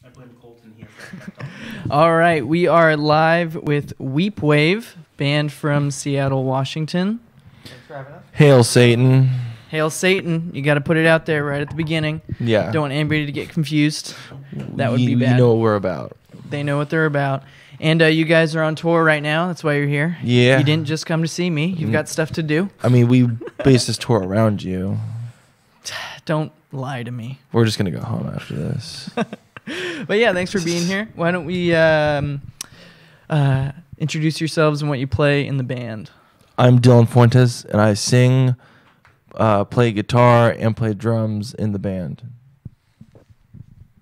I blame Colton. He has that effect on me. All right, we are live with Weep Wave, band from Seattle, Washington. Hail Satan. Hail Satan! You got to put it out there right at the beginning. Yeah. Don't want anybody to get confused. That would be bad. You know what we're about. They know what they're about. And you guys are on tour right now. That's why you're here. Yeah. You didn't just come to see me. You've got stuff to do. I mean, we based this tour around you. Don't lie to me. We're just going to go home after this. But yeah, thanks for being here. Why don't we introduce yourselves and what you play in the band? I'm Dylan Fuentes, and I sing, play guitar, and play drums in the band.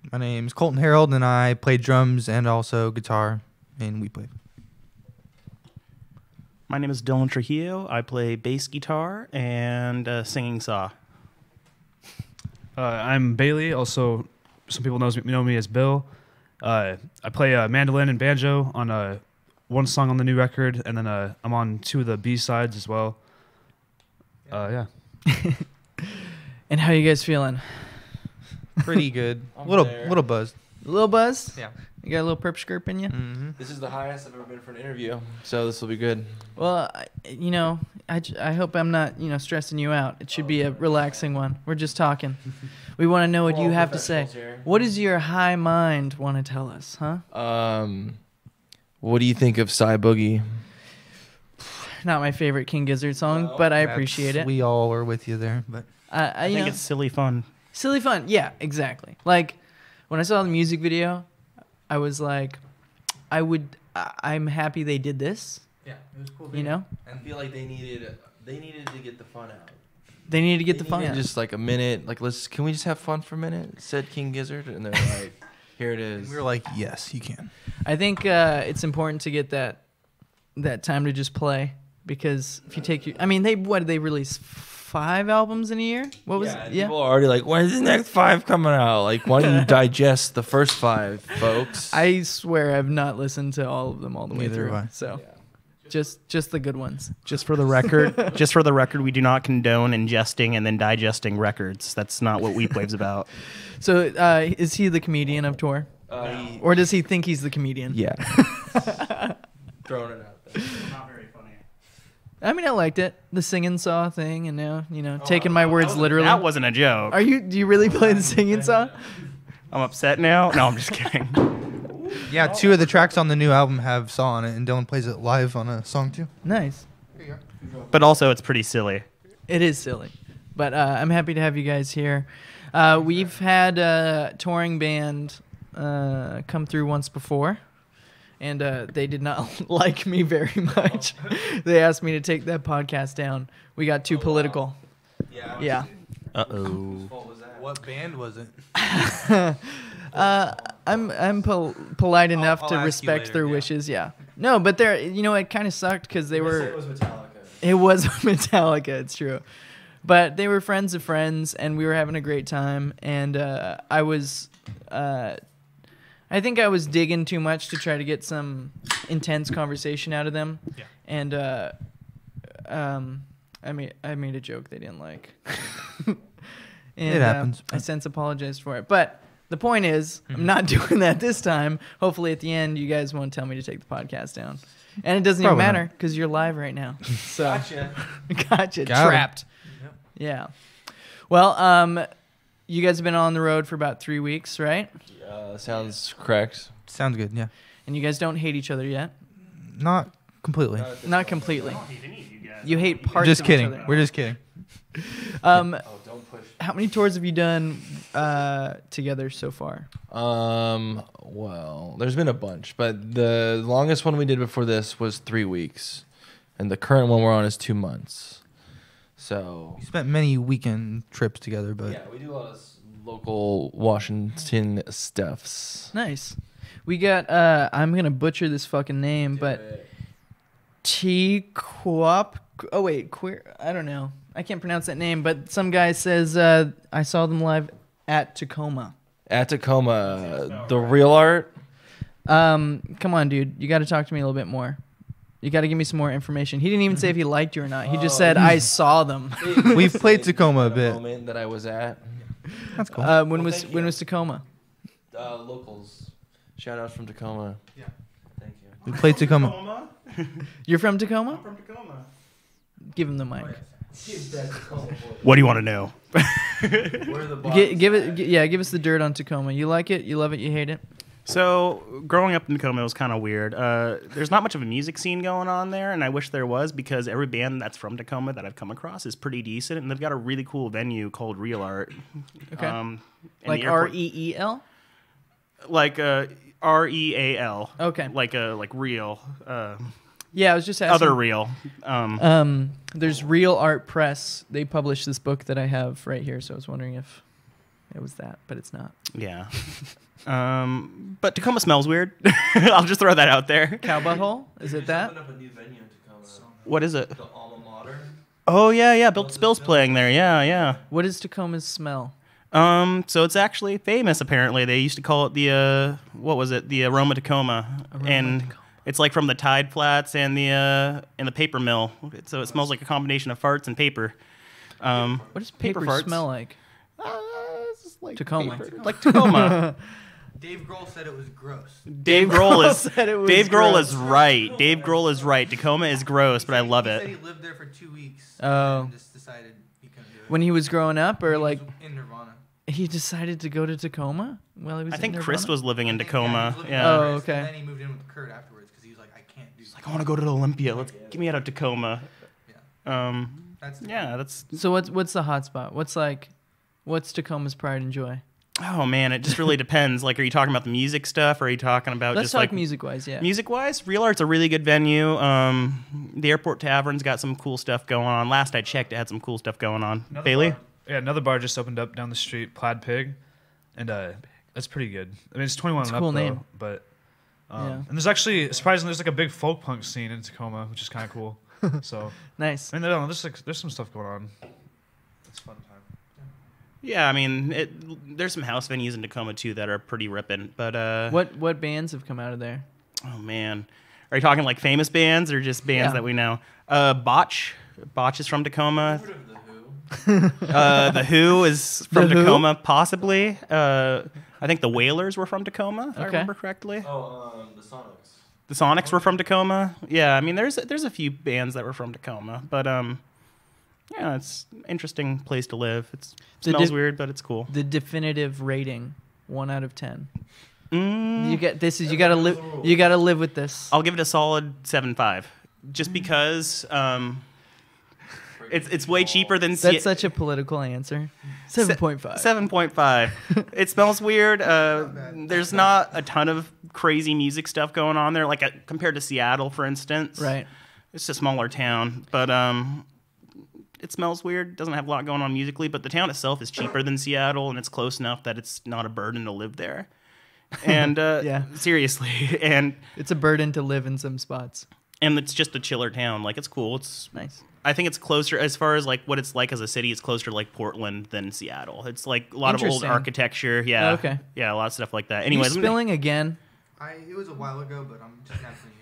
My name's Colton Harold, and I play drums and also guitar in Weep Wave. My name is Dylan Trujillo. I play bass guitar and singing saw. I'm Bailey. Also, some people know me as Bill. I play mandolin and banjo on one song on the new record, and then I'm on 2 of the B-sides as well. Yeah. And how you guys feeling? Pretty good. I'm little there. little buzzed. A little buzz? Yeah. You got a little perp skirp in you? Mm-hmm. This is the highest I've ever been for an interview, so this will be good. Well, I hope I'm not, stressing you out. It should be a relaxing one. We're just talking. We want to know what you have to say. What does your high mind want to tell us, huh? What do you think of Cy Boogie? Not my favorite King Gizzard song, but I appreciate it. We all were with you there, but I think it's silly fun. Silly fun. Yeah, exactly. Like, when I saw the music video, I was like, I'm happy they did this. yeah, it was cool. I feel like they needed to get the fun out. They needed to get the fun out. Just like a minute. Like, can we just have fun for a minute? Said King Gizzard, and they're like, here it is. We were like, yes, you can. I think it's important to get that time to just play, because if you take they release 5 albums in a year? What was it? Yeah. People are already like, when's the next 5 coming out? Like, why don't you digest the first 5, folks? I swear I've not listened to all of them all the way Neither through. have I. So just the good ones. Just for the record, we do not condone ingesting and then digesting records. That's not what Weep Wave's about. So is he the comedian of tour? Or does he think he's the comedian? Yeah. Throwing it out there. Not very funny. I mean, I liked it. The singing saw thing, and now, taking my words literally. That wasn't a joke. Do you really play the singing saw? I'm upset now. No, I'm just kidding. Yeah, 2 of the tracks on the new album have Saw on it, and Dylan plays it live on a song too. Nice. But also, it's pretty silly. It is silly. But I'm happy to have you guys here. We've had a touring band come through once before, and they did not like me very much. They asked me to take that podcast down. We got too political. Wow. Yeah. Uh-oh. What band was it? I'm polite enough I'll to ask you respect later, their yeah. wishes. Yeah. No, but they're it kind of sucked because they were. It was Metallica. It was Metallica. It's true. But they were friends of friends, and we were having a great time. And I think I was digging too much to try to get some intense conversation out of them. Yeah. And I made a joke they didn't like. And, It happens. I since apologized for it. But the point is, I'm not doing that this time. Hopefully at the end, you guys won't tell me to take the podcast down. And it doesn't Probably even not. matter because you're live right now. So Gotcha. Gotcha. Got him. Trapped. Yeah. Well, you guys have been on the road for about 3 weeks, right? Sounds correct. Sounds good. Yeah, And you guys don't hate each other yet? not completely. Not completely. You hate parts Just of kidding. each other. We're just kidding. Oh, don't push. How many tours have you done together so far? Well, there's been a bunch, but the longest one we did before this was 3 weeks, and the current one we're on is 2 months. So We spent many weekend trips together, but yeah, we do a lot of local Washington stuffs. Nice. We got, I'm going to butcher this fucking name, but T-Quop. Oh, wait, queer. I don't know. I can't pronounce that name, but some guy says I saw them live at Tacoma. At Tacoma, the real art. Come on, dude. You got to talk to me a little bit more. You got to give me some more information. He didn't even say if he liked you or not. He just said, I saw them. We've played Tacoma a bit. Moment that I was at. That's cool. When was Tacoma? Locals. Shout outs from Tacoma. Yeah. Thank you. We played Tacoma. You're from Tacoma? From Tacoma. Give him the mic. What do you want to know? Where the Give us the dirt on Tacoma. You like it? You love it? You hate it? So, growing up in Tacoma was kind of weird. There's not much of a music scene going on there, and I wish there was because every band that's from Tacoma that I've come across is pretty decent, and they've got a really cool venue called Real Art. Okay. In Like the airport- REEL? Like REAL. Okay. Like real. Yeah, I was just asking. Other real. There's Real Art Press. They published this book that I have right here, so I was wondering if it was that, but it's not. Yeah. But Tacoma smells weird. I'll just throw that out there. Cow Butthole? Is it that? Opened up a new venue in Tacoma. What is it? The Alma Mater. Oh yeah. Bill Spill's playing there. Yeah. What does Tacoma's smell? So it's actually famous. Apparently, they used to call it the what was it? The Aroma Tacoma, and Tacoma. it's like from the Tide Flats and the paper mill. So it smells like a combination of farts and paper. What does paper farts. smell like? It's just like Tacoma. paper. Like Tacoma. Dave Grohl said it was gross. Dave Grohl is Said it was Dave Grohl gross. is right. Dave Grohl is right. Tacoma is gross, but I love He said it. he lived there for 2 weeks. Oh. And just decided he couldn't do it. When he was growing up, or He like was in Nirvana. he decided to go to Tacoma while he was I in think Chris Nirvana? was living in I think, Tacoma. he was living Yeah. Oh, with Chris, okay. And then he moved in with Kurt afterwards because he was like, I can't do. Like I want to go to Olympia. Let's get me out of Tacoma. Yeah. That's Yeah, that's. So what's the hot spot? What's Tacoma's pride and joy? Oh man, it just really depends. Like, are you talking about the music stuff, or are you talking about Let's just talk like music-wise, yeah. Music-wise, Real Art's a really good venue. The Airport Tavern's got some cool stuff going on. Last I checked, it had some cool stuff going on. Bailey? Another bar just opened up down the street, Plaid Pig, and that's pretty good. I mean, it's 21 It's a and cool up name. though, but Yeah. and there's actually surprisingly there's like a big folk punk scene in Tacoma, which is kind of cool. So Nice. I mean, I don't know, there's some stuff going on. It's a fun time. Yeah, I mean, there's some house venues in Tacoma too that are pretty ripping. But What bands have come out of there? oh man, are you talking like famous bands or just bands Yeah. that we know? Botch is from Tacoma. Heard of the Who? The Who is from The Who? Tacoma, possibly. I think the Wailers were from Tacoma, if I Okay. remember correctly. Oh, the Sonics. The Sonics were from Tacoma. Yeah, I mean, there's a few bands that were from Tacoma, but yeah, it's an interesting place to live. It The smells di- weird, but it's cool. The definitive rating, 1 out of 10. Mm, You get this is you gotta live. You gotta live with this. I'll give it a solid 7.5, just because it's way cheaper than That's such a political answer. 7.5. 7.5. It smells weird. There's not a ton of crazy music stuff going on there, like compared to Seattle, for instance. Right. It's a smaller town, but it smells weird. Doesn't have a lot going on musically, but the town itself is cheaper than Seattle, and it's close enough that it's not a burden to live there. And Yeah. seriously, and It's a burden to live in some spots. it's just a chiller town. Like it's cool. It's Nice. I think it's closer as far as like what it's like as a city. It's closer to like Portland than Seattle. It's like a lot of old Interesting. architecture. Yeah. Oh, okay. Yeah, a lot of stuff like that. You Anyways, I'm gonna- spilling again? It was a while ago, but I'm just not putting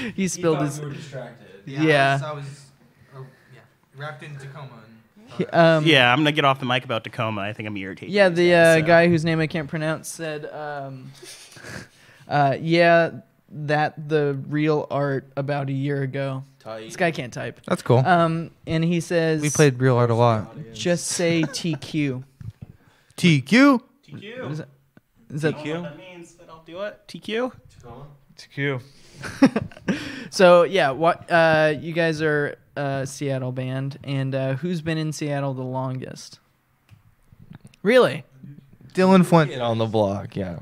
it up. He spilled his. You were distracted. Yeah. I was wrapped in Tacoma. yeah, I'm gonna get off the mic about Tacoma. I think I'm irritated. Yeah, the so. guy whose name I can't pronounce said, yeah, that the Real Art about a year ago. This guy can't type. That's cool. And he says, We played Real Art a lot. just say TQ. TQ. TQ. What is that? Is that TQ. That means that I'll do it. TQ. It's cute. So yeah, what you guys are a Seattle band, and who's been in Seattle the longest? Really? Dylan Flint. Get on the block, yeah.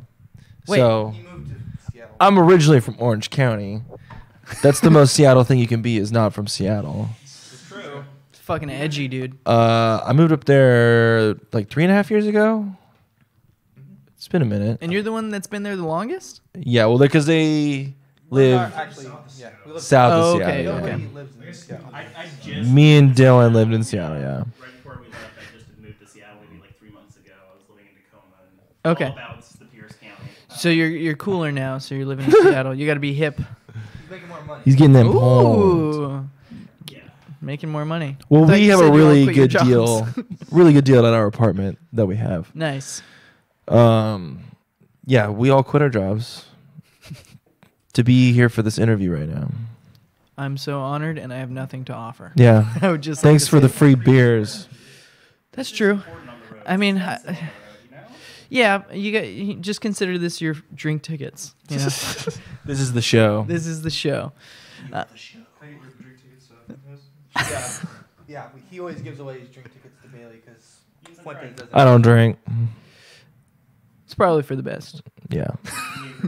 Wait. So He moved to Seattle. I'm originally from Orange County. That's the most Seattle thing you can be is not from Seattle. It's true. It's fucking edgy, dude. I moved up there like 3.5 years ago. It's been a minute. And you're the one that's been there the longest? Yeah, well, because they live south Oh, of okay, Seattle. okay. I just Me and Dylan lived in Seattle, yeah. right before we left, I just had moved to Seattle maybe like 3 months ago. I was living in Tacoma. And Okay. All about the Pierce County. So you're cooler now. So you're living in Seattle. You got to be hip. He's making more money. He's getting them points. Ooh, Yeah. making more money. Well, Thought we you have said a you all really quit your good deal. jobs. Really good deal at our apartment that we have. Nice. yeah, we all quit our jobs to be here for this interview right now. I'm so honored, and I have nothing to offer. Yeah. I would just like Thanks to for say the free beers. That's true. I mean, yeah, you just consider this your drink tickets. You know? This is the show. This is the show. Yeah, he always gives away his drink tickets to Bailey because Fuentes doesn't. I don't drink. It's probably for the best. Yeah.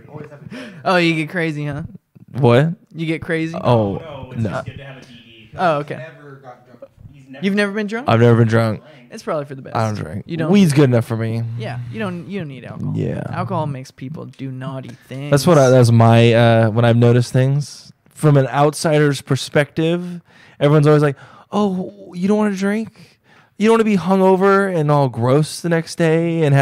Always have a drink. Oh, you get crazy, huh? What? You get crazy? Oh, it's no. just good to have a DD. Oh, okay. Never got drunk. You've never been drunk? I've never been drunk. It's probably for the best. I don't drink. You don't. Weed's good enough for me. Yeah, you don't need alcohol. Yeah. Alcohol makes people do naughty things. That's my when I've noticed things from an outsider's perspective. Everyone's always like, "Oh, you don't want to drink? You don't want to be hungover and all gross the next day and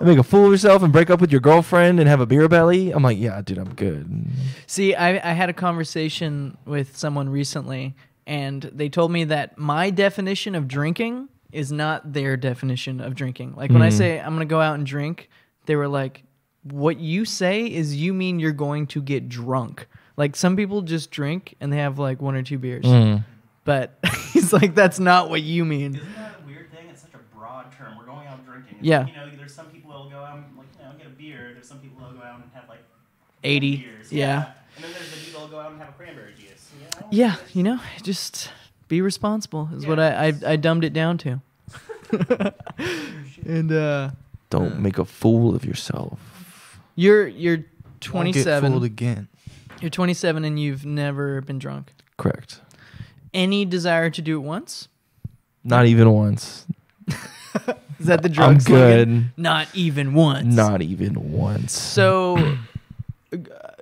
make a fool of yourself and break up with your girlfriend and have a beer belly?" I'm like, "Yeah, dude, I'm good." See, I had a conversation with someone recently, and they told me that my definition of drinking is not their definition of drinking. Like when I say I'm going to go out and drink, they were like, what you say is you mean you're going to get drunk. Like some people just drink and they have like 1 or 2 beers. But he's like, that's not what you mean. Isn't that a weird thing? It's such a broad term. We're going out drinking. It's Yeah. Like, there's some people that'll go out and get a beer. There's some people that'll go out and have 80. beers. Yeah. And then there's the people that'll go out and have a cranberry juice. Yeah, just be responsible is what I dumbed it down to. And Don't make a fool of yourself. you're Won't get 27. fooled again. You're 27 and you've never been drunk. Correct. Any desire to do it once? Not even once. Is that the drug I'm slogan? good. Not even once. Not even once. So,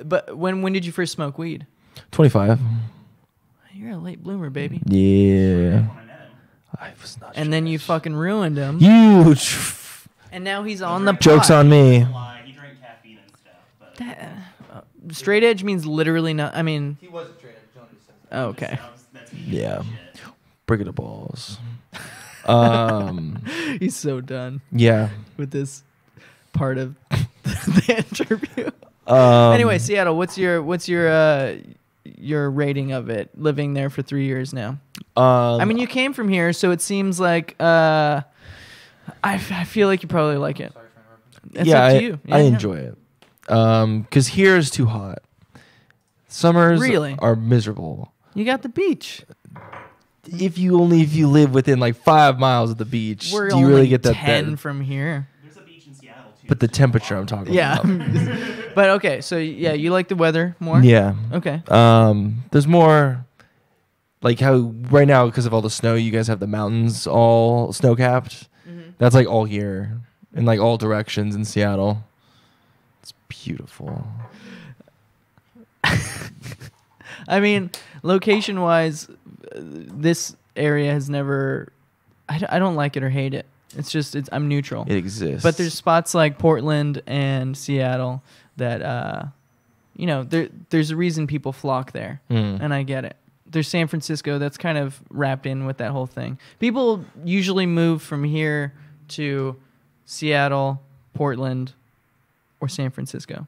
but when did you first smoke weed? 25. You're a late bloomer, baby. Yeah. I was not. And then you fucking ruined him. Huge. And now he's on the Jokes pot. on me. He drank caffeine and stuff. But Straight edge means literally not. I mean, He was a trader. John just said that. oh, okay. that's Yeah. Bring it to balls. He's so done Yeah. with this part of the interview. Anyway, Seattle, what's your rating of it? Living there for 3 years now. I mean, you came from here, so it seems like I feel like you probably like it. Sorry for interrupting. It's yeah, up to you. I Yeah, enjoy it. Because here is too hot. Summers Really? are miserable. You got the beach. If you live within like 5 miles of the beach, We're do you only really get that? 10 from here. there's a beach in Seattle too. But the temperature I'm talking Yeah. about. But okay, so yeah, you like the weather more? Yeah. Okay. There's more like how right now because of all the snow, you guys have the mountains all snow capped. That's like all here in like all directions in Seattle. It's beautiful. I mean, location wise, this area has never. I don't like it or hate it. It's just I'm neutral. It exists. But there's spots like Portland and Seattle that there's a reason people flock there, and I get it. There's San Francisco that's kind of wrapped in with that whole thing. People usually move from here to Seattle, Portland, or San Francisco.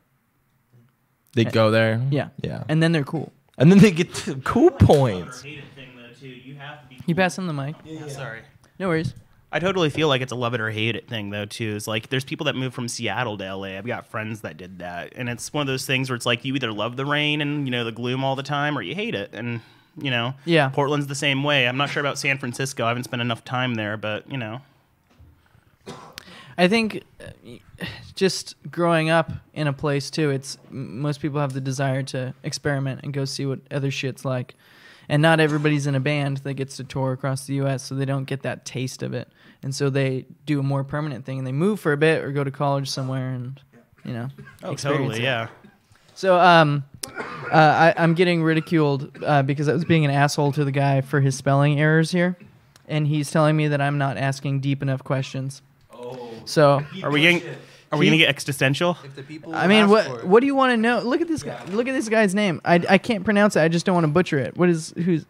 They go there. Yeah. Yeah. And then they're cool. And then they get to cool points. Hate it thing though too. You have to be. You pass them the mic. Sorry. No worries. I totally feel like it's a love it or hate it thing though too. It's like there's people that move from Seattle to LA. I've got friends that did that, and it's one of those things where it's like you either love the rain and the gloom all the time, or you hate it. And Yeah. Portland's the same way. I'm not sure about San Francisco. I haven't spent enough time there, but I think just growing up in a place too, it's most people have the desire to experiment and go see what other shit's like. And not everybody's in a band that gets to tour across the U.S., so they don't get that taste of it. And so they do a more permanent thing, and they move for a bit or go to college somewhere and, experience totally, it. yeah. So I'm getting ridiculed because I was being an asshole to the guy for his spelling errors here. And he's telling me that I'm not asking deep enough questions. So Are we gonna get existential? If the people I mean, ask for it. what do you want to know? Look at this guy. Look at this guy's name. I can't pronounce it. I just don't want to butcher it. Who's?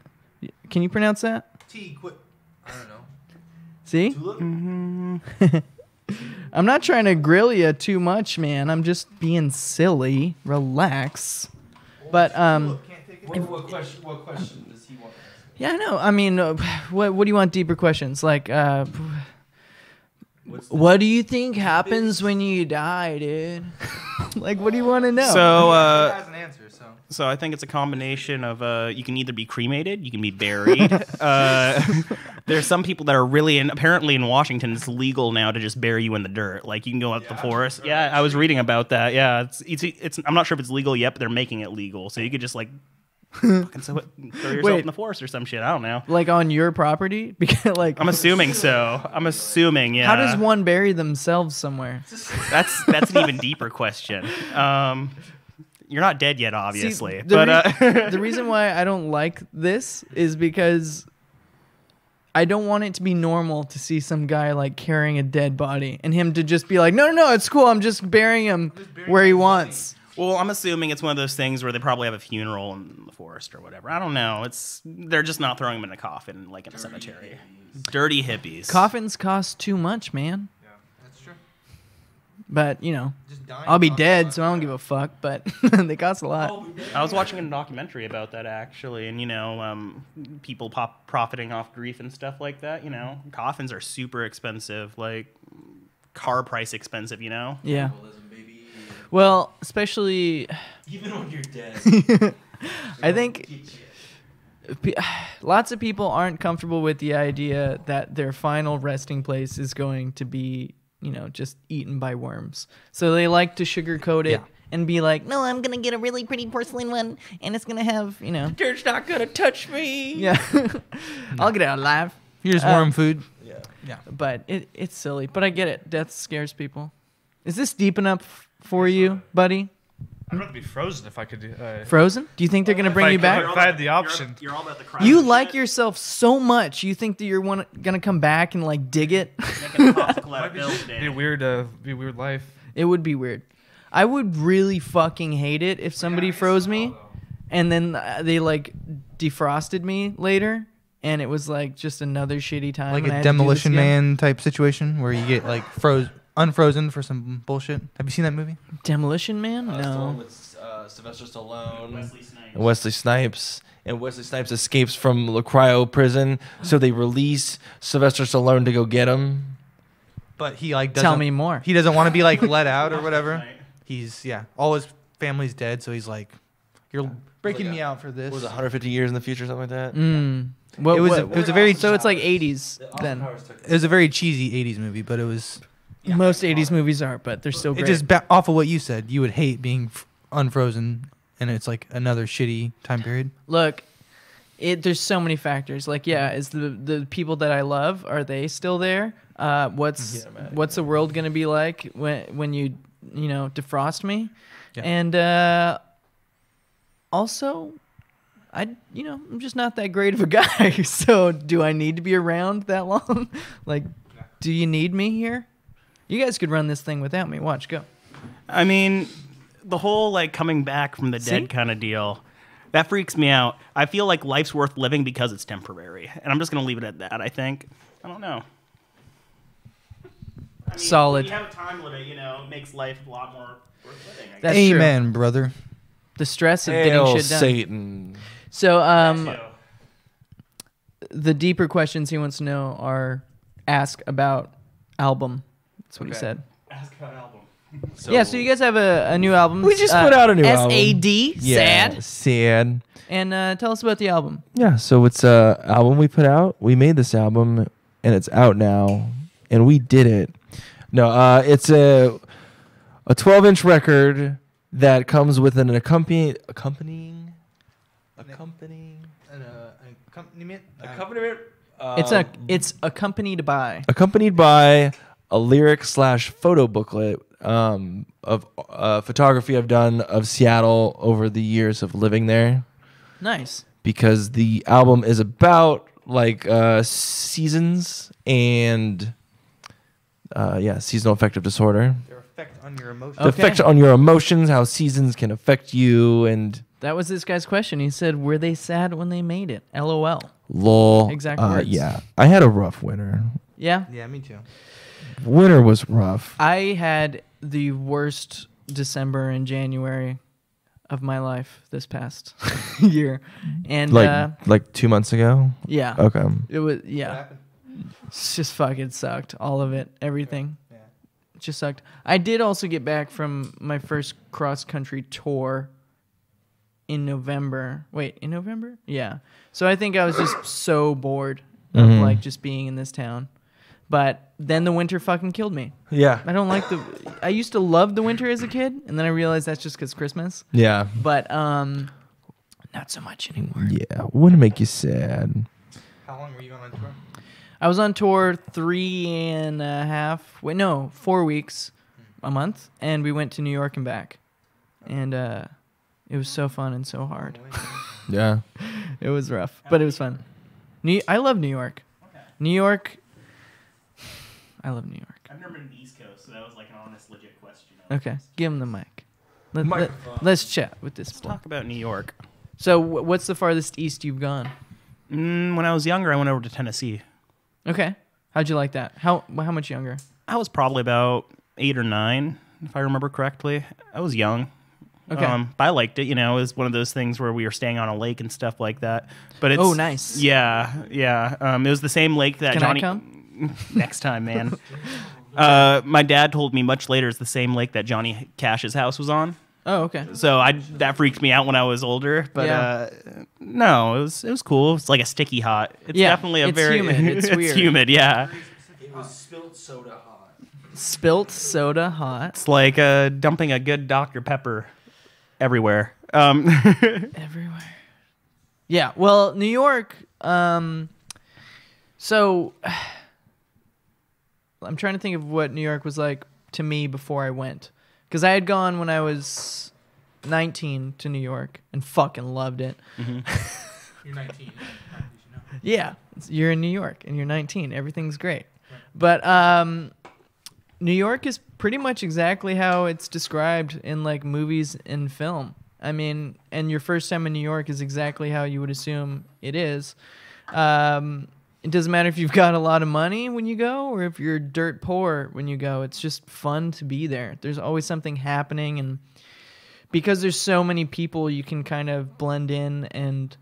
Can you pronounce that? T quit. I don't know. See? Tulip? I'm not trying to grill you too much, man. I'm just being silly. Relax. But What question does he want? yeah, I know. I mean, what do you want? Deeper questions like, what do you think happens when you die, dude? Like, what do you want to know? So, has an answer, so. so I think it's a combination of you can either be cremated, you can be buried. There's some people that are really, apparently in Washington, it's legal now to just bury you in the dirt. Like you can go out the forest. Yeah, I was reading about that. Yeah, it's. I'm not sure if it's legal yet, but they're making it legal. So you could just like fucking throw yourself Wait. in the forest or some shit. I don't know. Like on your property? Because like, I'm assuming so. I'm assuming. Yeah. how does one bury themselves somewhere? That's an even deeper question. You're not dead yet, obviously. See, but the reason why I don't like this is because I don't want it to be normal to see some guy like carrying a dead body and him to just be like, no, it's cool. I'm just burying him where he wants. well, I'm assuming it's one of those things where they probably have a funeral in the forest or whatever. I don't know. They're just not throwing him in a coffin like in a cemetery. Dirty hippies. Coffins cost too much, man. Yeah, that's true. But, you know, Just dying I'll be costs a dead, lot. so I don't give a fuck, but they cost a lot. I was watching a documentary about that actually, and people profiting off grief and stuff like that. Coffins are super expensive, like car price expensive. Yeah. Well, especially, Even when you're dead. I think lots of people aren't comfortable with the idea that their final resting place is going to be, just eaten by worms. So they like to sugarcoat it and be like, no, I'm going to get a really pretty porcelain one, and it's going to have, Dirt's not gonna touch me. yeah, I'll get out alive. Here's worm food. But it's silly. But I get it. Death scares people. Is this deep enough for you, buddy? I'd rather be frozen if I could. Frozen? Do you think they're going to bring you back? If I had the option. You're all about the crime. You like yourself so much, you think that you're going to come back and like dig it? Making a popsicle out of bills, Be a weird life. It would be weird. I would really fucking hate it if somebody froze me and then they like defrosted me later and it was like just another shitty time. Like and I a had to do this Demolition again. Man type situation where you get like unfrozen for some bullshit. Have you seen that movie? Demolition Man? It's the one No. with Sylvester Stallone, Wesley Snipes. and Wesley Snipes. And Wesley Snipes escapes from the cryo prison, so they release Sylvester Stallone to go get him. But he like doesn't. Tell me more. He doesn't want to be like let out or whatever. He's all his family's dead, so he's like, you're breaking me out for this. What was it, 150 years in the future, something like that? What, It was a very so it's like 80s then. It was a very cheesy '80s movie, but it was Most 80s movies are, but they're still great. it just off of what you said. You would hate being unfrozen, and it's like another shitty time period. Look, there's so many factors. Like, is the people that I love, are they still there? What's the world gonna be like when you defrost me? Yeah. And also, I'm just not that great of a guy. So do I need to be around that long? Like, do you need me here? You guys could run this thing without me. Watch, go. I mean, the whole like coming back from the See? dead kind of deal, that freaks me out. I feel like life's worth living because it's temporary, and I'm just gonna leave it at that. I think. I don't know. I mean, Solid. When you have a time limit, it makes life a lot more worth living. I guess. That's true. Amen, brother. The stress of Hail getting shit done. Satan. So, Too. the deeper questions he wants to know are ask about album. That's what he Okay. said. Ask about album. So, Yeah, so you guys have a new album. We just put out a new album. S-A-D, sad. Sad. And tell us about the album. Yeah, so it's a album we put out. We made this album, and it's out now, and we did it. No, it's a 12-inch record that comes with an accompanying accompaniment. accompaniment. It's accompanied by. Accompanied by a lyric/photo booklet of photography I've done of Seattle over the years of living there, Nice. because the album is about like seasons and seasonal affective disorder. Their effect on your emotions. The Okay. effect on your emotions, how seasons can affect you, and That was this guy's question. He said, were they sad when they made it? LOL. lol. Exact words. Yeah, I had a rough winter. Yeah? Yeah, me too. winter was rough. I had the worst December and January of my life this past year, and Like 2 months ago. yeah, Okay. it was It's just fucking sucked. All of it, everything. Yeah. It just sucked. I did also get back from my first cross country tour in November. Wait, in November? Yeah. So I think I was just so bored of Mhm. like just being in this town. But then the winter fucking killed me. Yeah. I don't like I used to love the winter as a kid, and then I realized that's just because Christmas. Yeah. But not so much anymore. Yeah. Wouldn't make you sad. How long were you on tour? I was on tour 4 weeks, a month, and we went to New York and back. And it was so fun and so hard. Yeah. It was rough, but it was fun. I love New York. New York. I love New York. I've never been to the East Coast, so that was like an honest, legit question. Okay, give him the mic. Microphone. Let's chat with this. Let's talk about New York. So, what's the farthest east you've gone? When I was younger, I went over to Tennessee. Okay, how'd you like that? How much younger? I was probably about 8 or 9, if I remember correctly. I was young. Okay. But I liked it. You know, it was one of those things where we were staying on a lake and stuff like that. But it's nice. Yeah, yeah. It was the same lake that Can Johnny. I come? Next time, man. My dad told me much later it's the same lake that Johnny Cash's house was on. Oh, okay. So that freaked me out when I was older. But Yeah. no, it was cool. It's like a sticky hot. It's Yeah, definitely it's very humid. It's it's weird. humid. Yeah, It was spilled soda hot. Spilt soda hot it's like dumping a good Dr. Pepper everywhere. everywhere. Yeah. Well, New York. So I'm trying to think of what New York was like to me before I went, because I had gone when I was 19 to New York and fucking loved it. You're 19. Yeah, you're in New York and you're 19. Everything's great. But New York is pretty much exactly how it's described in like movies and film. I mean, and your first time in New York is exactly how you would assume it is. It doesn't matter if you've got a lot of money when you go or if you're dirt poor when you go. It's just fun to be there. There's always something happening, and because there's so many people, you can kind of blend in and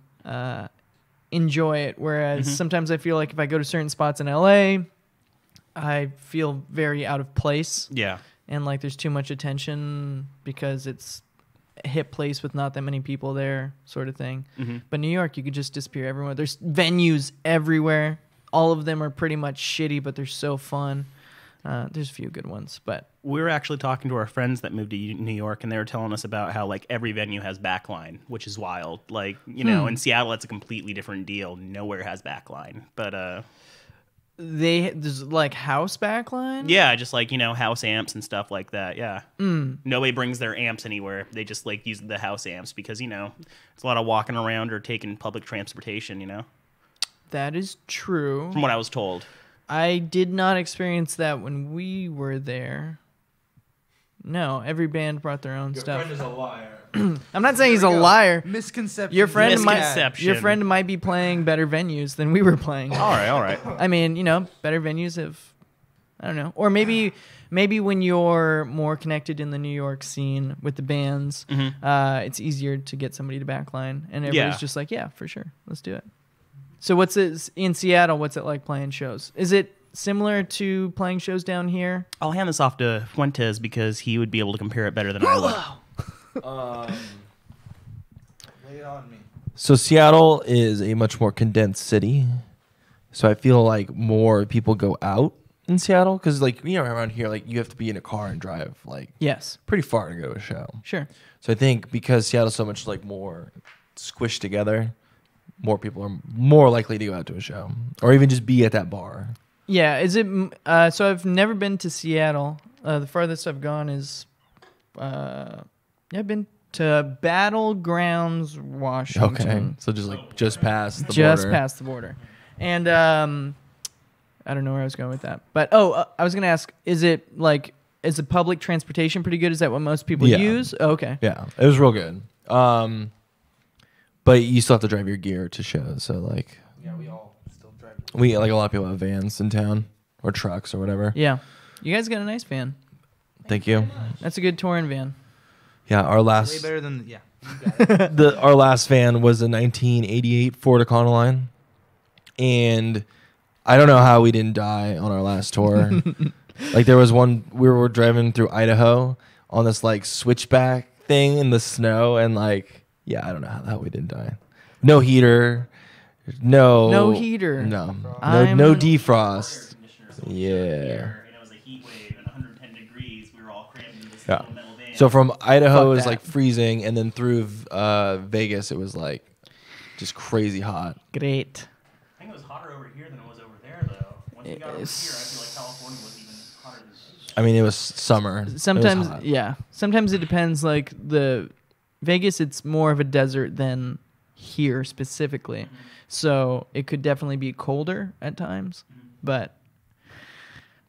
enjoy it. Whereas sometimes I feel like if I go to certain spots in LA, I feel very out of place, Yeah. and like there's too much attention because it's a hip place with not that many people there, sort of thing. But New York, you could just disappear everywhere. There's venues everywhere. All of them are pretty much shitty, but they're so fun. There's a few good ones, but We were actually talking to our friends that moved to New York, and they were telling us about how like every venue has backline, which is wild. Like, you know, in Seattle, it's a completely different deal. Nowhere has backline, but there's like house backline. yeah, just like, you know, house amps and stuff like that. Yeah. Nobody brings their amps anywhere. They just like use the house amps because, you know, it's a lot of walking around or taking public transportation, you know, That is true. from what I was told. I did not experience that when we were there. No, every band brought their own stuff. is a liar. I'm not saying he's a liar. Misconception. Your friend might Misconception. your friend might be playing better venues than we were playing. All right. I mean, you know, better venues have, I don't know, or maybe when you're more connected in the New York scene with the bands, it's easier to get somebody to backline, and everybody's just like, yeah, for sure, let's do it. So what's it in Seattle? What's it like playing shows? Is it similar to playing shows down here? I'll hand this off to Fuentes because he would be able to compare it better than I would. Lay it on me. So Seattle is a much more condensed city. So I feel like more people go out in Seattle because, like, you know, around here, like, you have to be in a car and drive like Yes, pretty far to go to a show. sure. So I think because Seattle's so much like more squished together, more people are more likely to go out to a show or even just be at that bar. Yeah, is it? So I've never been to Seattle. The farthest I've gone is, I've been to Battlegrounds, Washington. Okay, so just past the Just border. past the border, and I don't know where I was going with that. But I was gonna ask: is the public transportation pretty good? Is that what most people Yeah. use? Oh, okay. Yeah, it was real good. But you still have to drive your gear to shows. So like Yeah, we all still drive. we like a lot of people have vans in town. or trucks or whatever. Yeah. You guys got a nice van. Thank you. That's a good touring van. Yeah, our Way last better than yeah. You got it. our last van was a 1988 Ford Econoline, and I don't know how we didn't die on our last tour. Like there was one we were driving through Idaho on this like switchback thing in the snow, and like yeah, I don't know how we didn't die. No heater, No heater. no I'm- no defrost. And Yeah. it was a heat wave at 110 degrees. We were all crammed into this Yeah. little metal van. So from Idaho Fuck it was that. like freezing, and then through Vegas it was like just crazy hot. Great. I think it was hotter over here than it was over there, though. Once we got over here, I feel like California was even hotter than I mean, it was summer. It was Sometimes, hot. yeah. Sometimes it depends. Like the Vegas, it's more of a desert than here specifically. So it could definitely be colder at times, but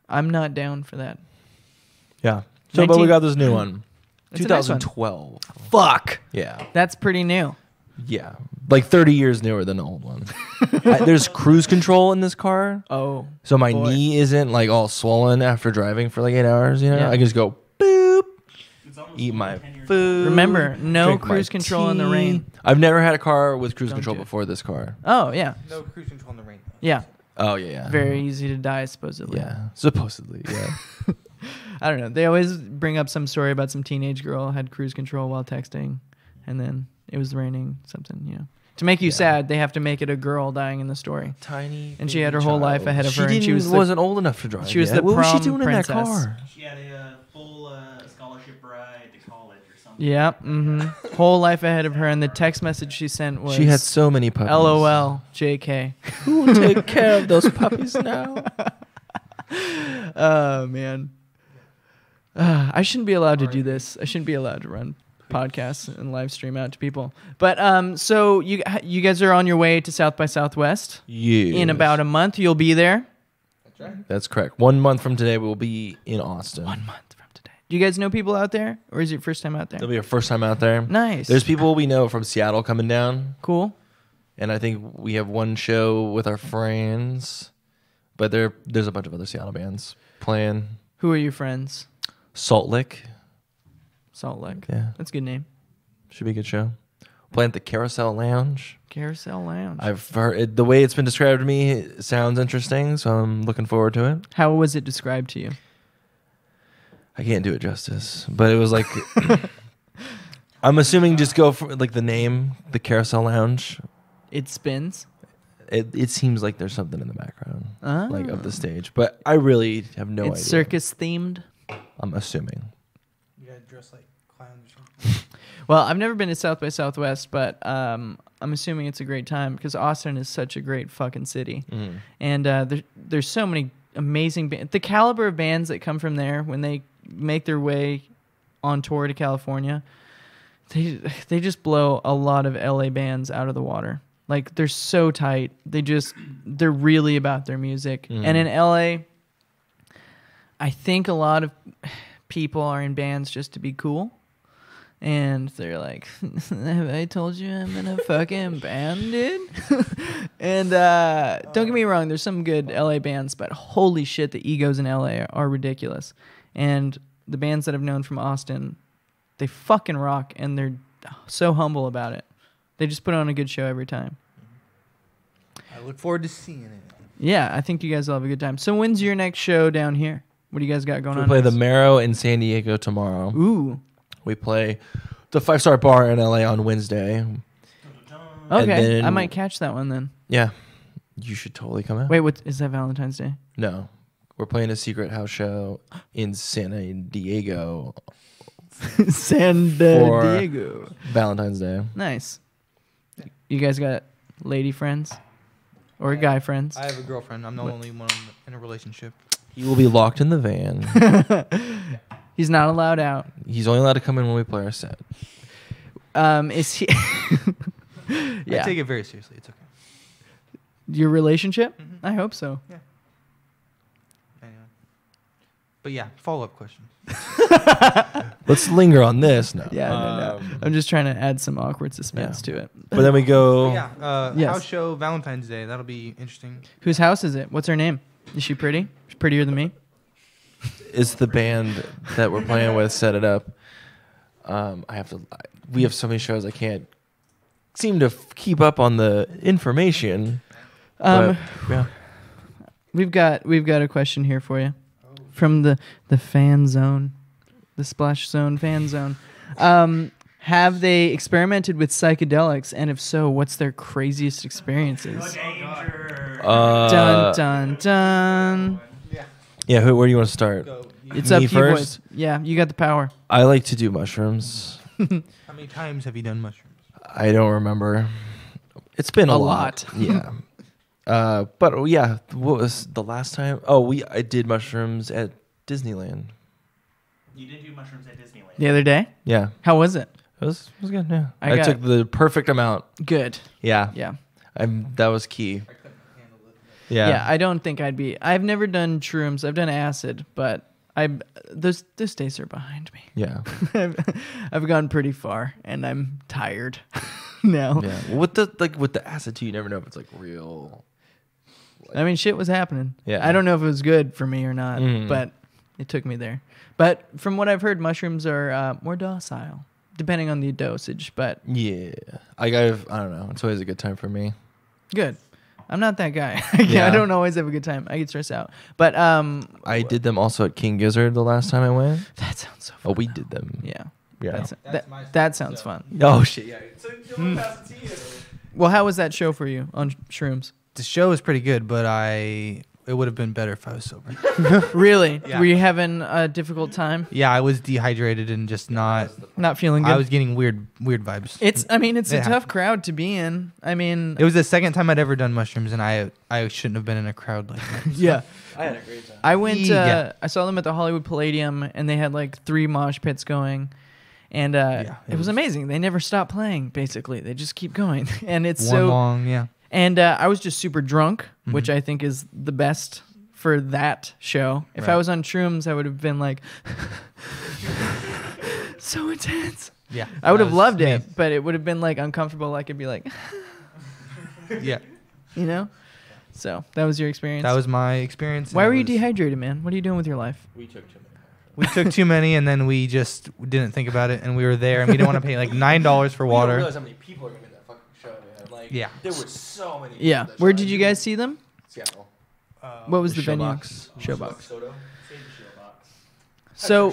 I'm not down for that. Yeah. So, but we 19 got this new one. It's a nice one. 2012. Fuck. Yeah. That's pretty new. Yeah. Like 30 years newer than the old one. There's cruise control in this car. Oh. So my Boy. knee isn't like all swollen after driving for like 8 hours, you know? Yeah. I can just go boop, It's almost eat my 10 years food. Remember, no drink my cruise control in the tea. rain. I've never had a car with cruise Don't control do it. before this car. Oh, yeah. No cruise control in the rain. Yeah. Oh, yeah. Very easy to die, supposedly. Yeah. Supposedly, yeah. I don't know. They always bring up some story about some teenage girl had cruise control while texting, and then it was raining, something, you know. To make you Yeah. sad, they have to make it a girl dying in the story. Tiny. And she had baby her whole life child. ahead of her, and she didn't- was the- wasn't old enough to drive. she was yet. the What was she prom doing in that princess. car? She had a full scholarship ride to college or something. Yeah. Mm-hmm. Whole life ahead of her, and the text message she sent was She had so many puppies. LOL, JK. Who will take care of those puppies now? Oh, man. I shouldn't be allowed to do this. I shouldn't be allowed to run podcasts and live stream out to people. But so you guys are on your way to South by Southwest. Yeah. In about a month, you'll be there. That's right. That's correct. 1 month from today, we will be in Austin. 1 month from today. Do you guys know people out there, or is it your first time out there? It'll be our first time out there. Nice. There's people we know from Seattle coming down, Cool. and I think we have one show with our friends, but there's a bunch of other Seattle bands playing. Who are your friends? Salt Lick, Salt Lake. yeah, That's a good name. should be a good show. Playing at the Carousel Lounge. Carousel Lounge. I've heard the way it's been described to me it sounds interesting, so I'm looking forward to it. How was it described to you? I can't do it justice, but it was like I'm assuming just go for like the name, the Carousel Lounge. It spins. It seems like there's something in the background, like of the Ah. stage, but I really have no It's idea. circus themed. I'm assuming. You gotta dress like clowns or something. Well, I've never been to South by Southwest, but I'm assuming it's a great time because Austin is such a great fucking city, and there's so many amazing bands. The caliber of bands that come from there when they make their way on tour to California, they just blow a lot of LA bands out of the water. Like they're so tight. They're really about their music. And in LA, I think a lot of people are in bands just to be cool. And they're like, have I told you I'm in a fucking band, dude? And don't get me wrong, there's some good LA bands, but holy shit, the egos in LA are ridiculous. And the bands that I've known from Austin, they fucking rock, and they're so humble about it. They just put on a good show every time. I look forward to seeing it. Yeah, I think you guys will have a good time. So when's your next show down here? What do you guys got going We on? play the next? Marrow in San Diego tomorrow. Ooh. We play the 5-Star Bar in LA on Wednesday. Okay, then- I might catch that one then. Yeah, you should totally come out. Wait, what is that? Valentine's Day? No, we're playing a secret house show in San Diego San For- Diego. Valentine's Day. Nice. You guys got lady friends or guy friends? I have a girlfriend. I'm the only one in a relationship. He will be locked in the van. He's not allowed out. He's only allowed to come in when we play our set. Is he? I Yeah. take it very seriously. It's okay. Your relationship? Mhm. I hope so. I know. But yeah, follow-up questions. Let's linger on this now. Yeah, no. I'm just trying to add some awkward suspense Yeah. to it. But then we go. But yeah, Yes. house show Valentine's Day. That'll be interesting. Whose house is it? What's her name? Is she pretty? She's prettier than me. Is the band that we're playing with set it up? We have so many shows I can't seem to keep up on the information. But, yeah. We've got a question here for you from the fan zone, the Splash Zone fan zone. Have they experimented with psychedelics, and if so, what's their craziest experiences? Dun dun dun. Yeah, where do you want to start? It's Me up to you, first? boys. Yeah, you got the power. I like to do mushrooms. How many times have you done mushrooms? I don't remember. It's been a lot. Yeah. But yeah, what was the last time? Oh, I did mushrooms at Disneyland. You did do mushrooms at Disneyland. The other day? Yeah. How was it? It was good, yeah. I I got- took the perfect amount. Good. Yeah. Yeah. That was key. Yeah. Yeah. I don't think I'd be. I've never done shrooms. I've done acid, but those days are behind me. Yeah. I've gone pretty far, and I'm tired now. Yeah. Well, with the acid too, you never know if it's like real. I mean, shit was happening. Yeah. I don't know if it was good for me or not, Mhm. but it took me there. But from what I've heard, mushrooms are more docile, depending on the dosage. But Yeah. I don't know. It's always a good time for me. good. I'm not that guy. Yeah. I don't always have a good time. I get stressed out. But I did them also at King Gizzard the last time I went. that sounds so Oh, fun. we did them. Yeah. Yeah. That sounds fun. Oh shit. Yeah. Well, how was that show for you on shrooms? The show was pretty good, but it would have been better if I was sober. Really? Yeah. Were you having a difficult time? Yeah, I was dehydrated and just not. Not feeling good? I was getting weird vibes. It's a Yeah. tough crowd to be in. I mean, It was the second time I'd ever done mushrooms, and I shouldn't have been in a crowd like that. yeah. I had a great time. I went. Yeah. I saw them at the Hollywood Palladium, and they had like 3 mosh pits going, and Yeah, it was amazing. They never stop playing. Basically, they just keep going, and it's One so. long, yeah. And I was just super drunk, which Mhm. I think is the best for that show. If I Right. was on shrooms, I would have been like, so intense. Yeah. I would that have was loved me. it, but it would have been like uncomfortable. Like it'd be like, Yeah. you know. So that was your experience. That was my experience. Why and were it you was- dehydrated, man? What are you doing with your life? We took too many. We took too many, and then we just didn't think about it, and we were there, and we didn't want to pay like $9 for We don't water. realize how many people are gonna be at that fucking show, man. Like, Yeah. there were so many. Yeah. people that Where showed. did you guys see them? Seattle. What was the venue? Showbox. Showbox. Soto. So,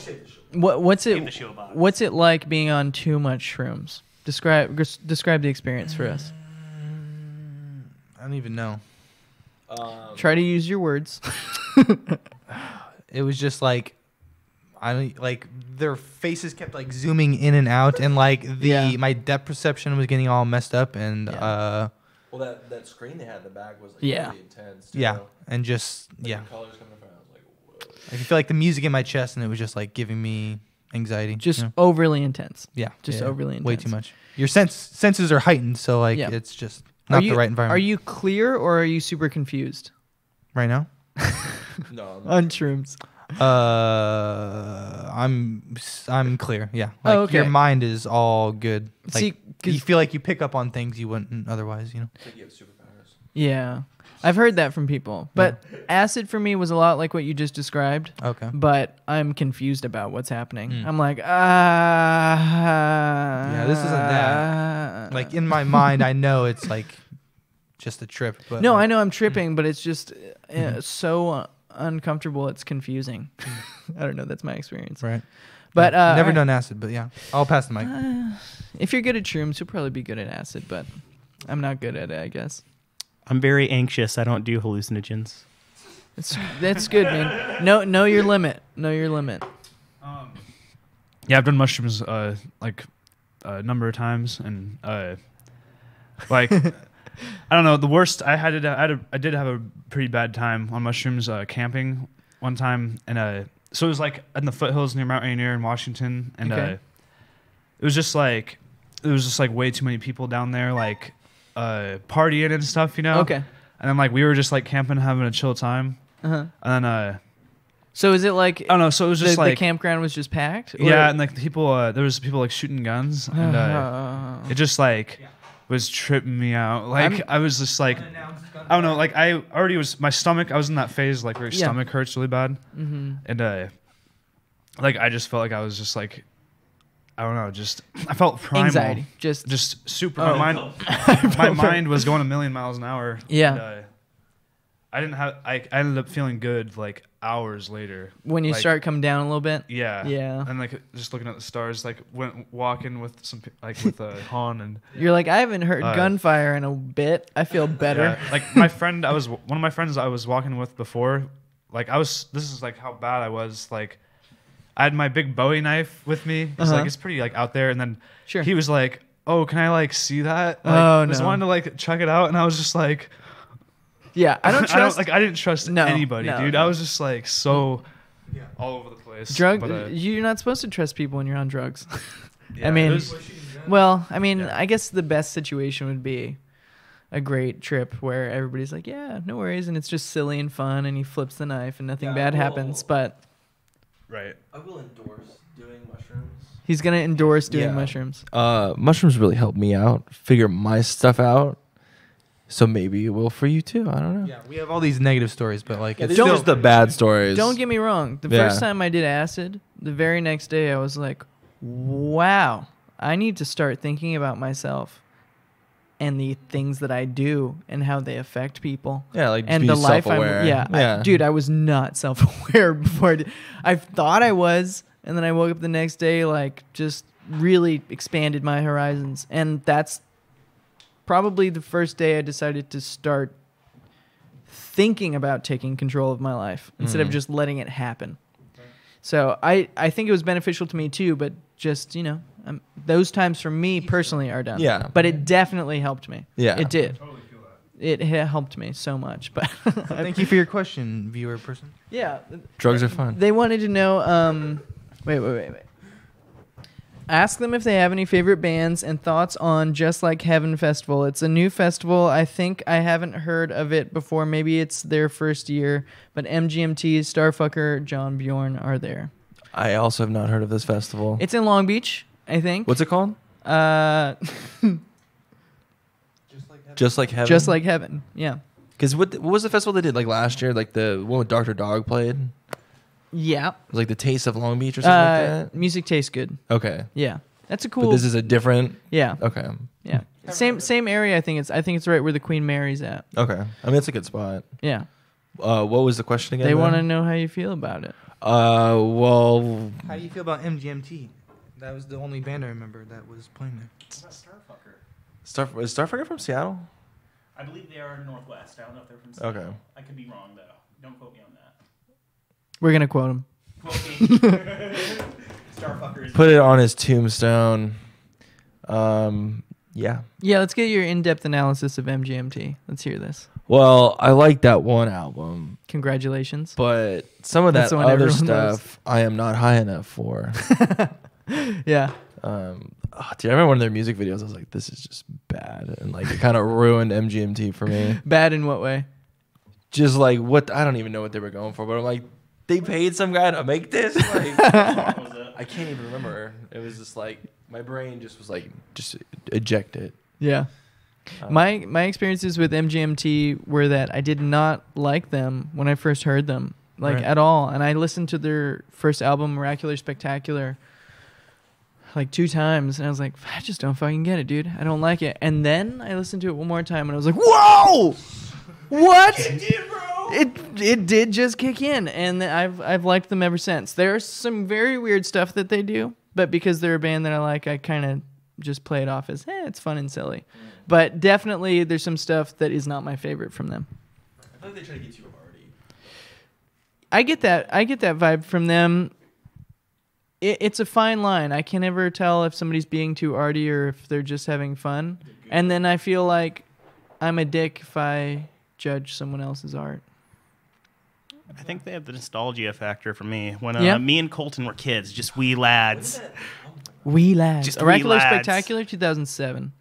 what's Save the it? show box. What's it like being on too much shrooms? Describe the experience for us. I don't even know. Try to use your words. It was just like, I don't like their faces kept like zooming in and out, and like my depth perception was getting all messed up, and Yeah. Well, that screen they had in the back was like Yeah. really intense. Too. yeah, and just Like, yeah, the colors coming from it, I was like, whoa. I could feel like the music in my chest, and it was just like giving me anxiety. Just you know? overly intense. yeah, just yeah, overly intense. way too much. Your senses are heightened, so like Yeah. it's just not the right environment. Are you clear or are you super confused right now? No. on shrooms? I'm clear. Yeah, like Oh, okay. your mind is all good. Like, See, 'cause- you feel like you pick up on things you wouldn't otherwise. You know. It's like you have superpowers. Yeah, I've heard that from people. But acid for me was a lot like what you just described. Okay. But I'm confused about what's happening. Mm. I'm like, Yeah, this isn't that. Like in my mind, I know it's like just a trip. But no, like, I know I'm tripping, but it's just so uncomfortable. It's confusing. I don't know. That's my experience. Right. But never I- done acid, but yeah, I'll pass the mic. If you're good at shrooms, you'll probably be good at acid. But I'm not good at it, I guess. I'm very anxious. I don't do hallucinogens. That's good, man. Know your limit. Know your limit. Yeah, I've done mushrooms like a number of times, and like I don't know. The worst I did have a pretty bad time on mushrooms camping one time, and so it was like in the foothills near Mount Rainier in Washington, and Okay. it was just like way too many people down there, like partying and stuff, you know. Okay. And then like we were just like camping, having a chill time, Uh-huh. and then So is it like I don't know. So it was just the like campground was just packed? Or- yeah, and like the people there was people like shooting guns, and it just like was tripping me out. Like I was just like, I don't know. Like I already was my stomach. I was in that phase like where your Yeah. stomach hurts really bad, Mm-hmm. and like I just felt like I was just like, I don't know. Just I felt primal. Anxiety. Just Just super. Oh. My mind was going a million miles an hour. Yeah. And, I didn't have. I ended up feeling good like hours later. when you like, start coming down a little bit. Yeah. Yeah. And like just looking at the stars, like went walking with with Han and You're like, I haven't heard Uh, gunfire in a bit. I feel better. yeah. Like my friend, one of my friends I was walking with before. Like this is like how bad I was. Like I had my big Bowie knife with me. It's Uh-huh. like it's pretty like out there. And then Sure. he was like, "Oh, can I like see that?" Like, Oh, I just no. wanted to like check it out, and I was just like, Yeah, I don't trust I didn't trust No, anybody, no, dude. no. I was just like so all over the place. drug. But, You're not supposed to trust people when you're on drugs. yeah, mean, it was- Well, I mean, Yeah. I guess the best situation would be a great trip where everybody's like, yeah, no worries, and it's just silly and fun, and he flips the knife and nothing Yeah, bad well- happens. But right. I will endorse doing mushrooms. he's gonna endorse doing Yeah. mushrooms. Mushrooms really helped me out, figure my stuff out. So maybe it will for you too. I don't know. Yeah, we have all these negative stories, but like it's These still are just the bad stories. Don't get me wrong. The Yeah. first time I did acid, the very next day I was like, wow, I need to start thinking about myself and the things that I do and how they affect people. Yeah, like And be the life self-aware. I'm, yeah, dude, I was not self-aware before. I thought I was, and then I woke up the next day, like, just really expanded my horizons. And that's probably the first day I decided to start thinking about taking control of my life instead of Mhm. just letting it happen. So I think it was beneficial to me too, but just, those times for me personally are done. Yeah. But it definitely helped me. Yeah. It did. It helped me so much. But Thank you for your question, viewer person. yeah, Drugs are fun. they wanted to know. Wait. Ask them if they have any favorite bands and thoughts on Just Like Heaven Festival. It's a new festival. I think I haven't heard of it before. Maybe it's their first year. But MGMT, Starfucker, John Bjorn are there. I also have not heard of this festival. It's in Long Beach, I think. What's it called? Just like heaven. Just Like Heaven. Yeah. Because what was the festival they did like last year? Like the one with Dr. Dog played. It Yeah. was like the Taste of Long Beach or something like that. Music tastes good. Okay, Yeah. That's a but cool. this is a different. yeah. Okay, Yeah. Same area. I think it's right where the Queen Mary's at. okay. I mean, it's a good spot. Yeah. What was the question again? They want to then? know how you feel about it. Well, How do you feel about MGMT? That was the only band I remember that was playing there. Starfucker. is Starfucker from Seattle? I believe they are Northwest. I don't know if they're from Seattle. Okay. I could be wrong though. Don't quote me on that. We're gonna quote him. Quote me. Starfucker is. Put it on his tombstone. Yeah. Yeah. Let's get your in-depth analysis of MGMT. Let's hear this. Well, I like that one album, Congratulations. but some of That's that the one other everyone stuff I am not high enough for. Yeah. Dude, I remember one of their music videos. I was like, "This is just bad," and like it kind of ruined MGMT for me. Bad in what way? Just like what I don't even know what they were going for, but I'm like, they paid some guy to make this. Like, I can't even remember. It was just like my brain just was like, just eject it. Yeah. My experiences with MGMT were that I did not like them when I first heard them, like Right. at all. And I listened to their first album, Miraculous Spectacular, like 2 times, and I was like, I just don't fucking get it, dude. I don't like it. And then I listened to it one more time, and I was like, whoa, what? It did just kick in, and I've liked them ever since. There's some very weird stuff that they do, but because they're a band that I like, I kind of just play it off as, it's fun and silly. But definitely, there's some stuff that is not my favorite from them. I feel like they try to get you a party. I get that vibe from them. It's a fine line. I can never tell if somebody's being too arty or if they're just having fun. And then I feel like I'm a dick if I judge someone else's art. I think they have the nostalgia factor for me. When Yeah. me and Colton were kids, just wee lads. Wee Lads. Just Wee Oracular Lads. Spectacular 2007.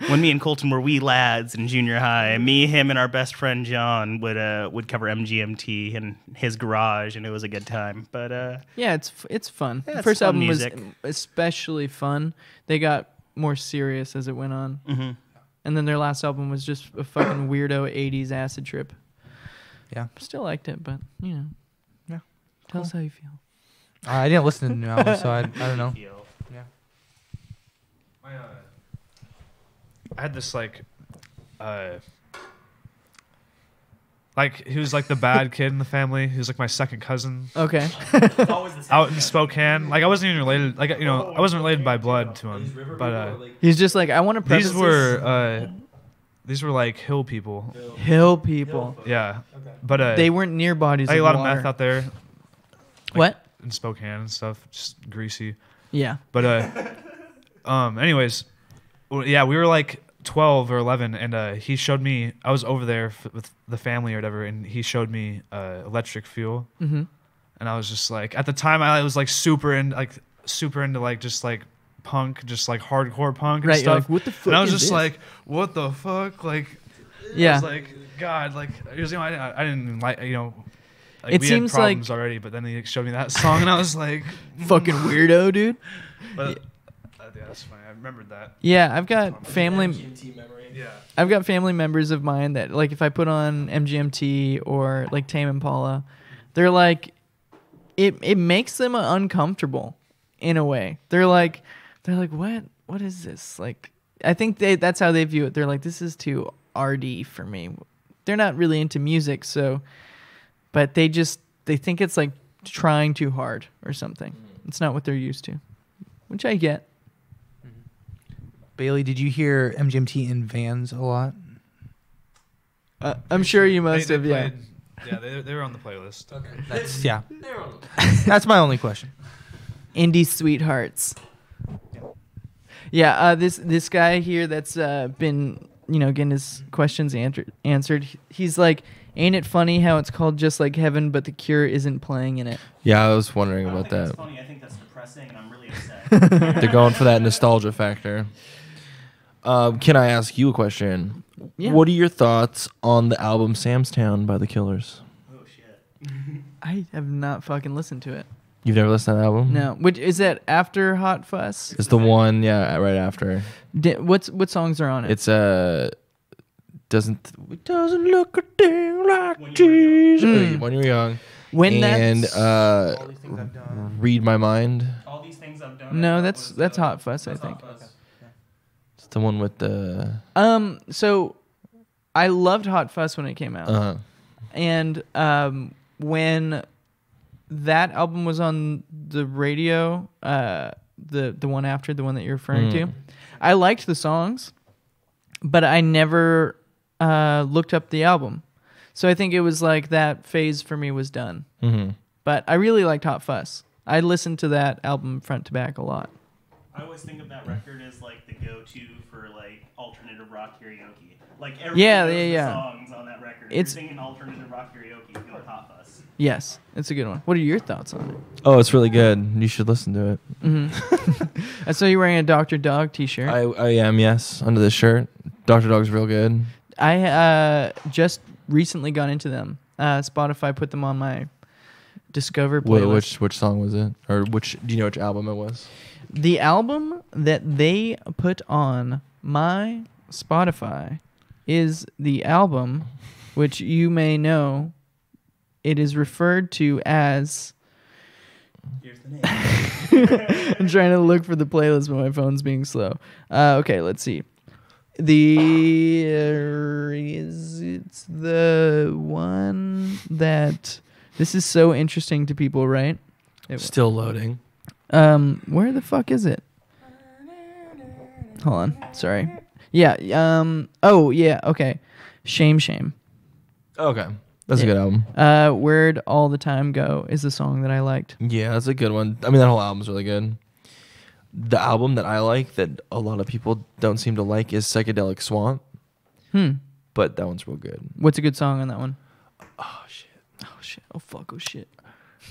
when me and Colton were wee lads in junior high, me, him, and our best friend John would cover MGMT in his garage, and it was a good time. But Yeah, it's fun. Yeah, The it's first fun album music. was especially fun. They got more serious as it went on. mhm. And then their last album was just a fucking weirdo 80s acid trip. Yeah. Still liked it, but, you know. Yeah. Tell us how you feel. I didn't listen to the new album, so I don't know. My, I had this like he was like the bad kid in the family. He was like my second cousin Okay. out in Spokane. Like I wasn't even related. Like I wasn't related by blood to him. But He's just like, I want to preface these were like hill people. hill people. Yeah, but They weren't near bodies like of a lot water. of meth out there What? in Spokane and stuff. Just greasy. Yeah. But anyways, yeah, we were like 12 or 11, and he showed me. I was over there with the family or whatever, and he showed me Electric Fuel, Mm-hmm. and I was just like, at the time, I was like super into like just like punk, just like hardcore punk and Right. You're stuff. like, what the fuck And I was is just this? like, what the fuck, like. I Yeah. was like, God, like, it was, I didn't even like, like It we seems had like- problems already, but then he showed me that song, and I was like, Fucking weirdo, dude. but yeah, that's funny. I remembered that. Yeah, I've got family. Yeah. I've got family members of mine that, like, if I put on MGMT or like Tame Impala, they're like, it makes them uncomfortable in a way. They're like, what is this? Like, I think that's how they view it. They're like, this is too RD for me. They're not really into music, so, but they think it's like trying too hard or something. It's not what they're used to, which I get. Bailey, did you hear MGMT in vans a lot? I'm sure you must They have, yeah. played- Yeah, they were on the playlist. That's yeah. That's my only question. Indie sweethearts. Yeah, this guy here that's been getting his questions answered. He's like, ain't it funny how it's called Just Like Heaven, but The Cure isn't playing in it? Yeah, I was wondering I don't about think that's that. funny. I think that's depressing, and I'm really upset. They're going for that nostalgia factor. Can I ask you a question? Yeah. What are your thoughts on the album Sam's Town by The Killers? Oh shit. I have not fucking listened to it. You've never listened to that album? No, which is that after Hot Fuss? It's the one, yeah, right after. What songs are on it? It's it doesn't look a thing When like You Were Jesus. Young. When you're young. when And that's Read My Mind. All these things I've done. no, that's Hot Fuss, I think. It's the one with the. So I loved Hot Fuss when it came out. And when that album was on the radio, the one after the one that you're referring to, I liked the songs, but I never looked up the album. So I think it was like that phase for me was done. Mm-hmm. But I really liked Hot Fuss. I listened to that album front to back a lot. I always think of that record as like the go-to for like alternative rock karaoke. Like everybody Yeah, knows yeah, the yeah. songs on that record. It's- If you're singing alternative rock karaoke, go with Hot Fuss. Yes, it's a good one. What are your thoughts on it? Oh, it's really good. You should listen to it. I saw you wearing a Dr. Dog t-shirt. I am, yes, under this shirt. Dr. Dog's real good. I just recently got into them. Spotify put them on my Discover playlist. Which song was it? Or do you know which album it was? The album that they put on my Spotify is the album which you may know it is referred to as. Here's the name. I'm trying to look for the playlist, but my phone's being slow. Okay, let's see. It's the one that. This is so interesting to people, right? Still loading. Where the fuck is it? Hold on. Sorry. Yeah. Oh, yeah. Okay. Shame. Okay. That's a good album. Where'd All the Time Go is the song that I liked. Yeah, that's a good one. I mean, that whole album's really good. The album that I like that a lot of people don't seem to like is Psychedelic Swamp, but that one's real good. What's a good song on that one? Oh, shit. Oh, shit. Oh, fuck. Oh, shit.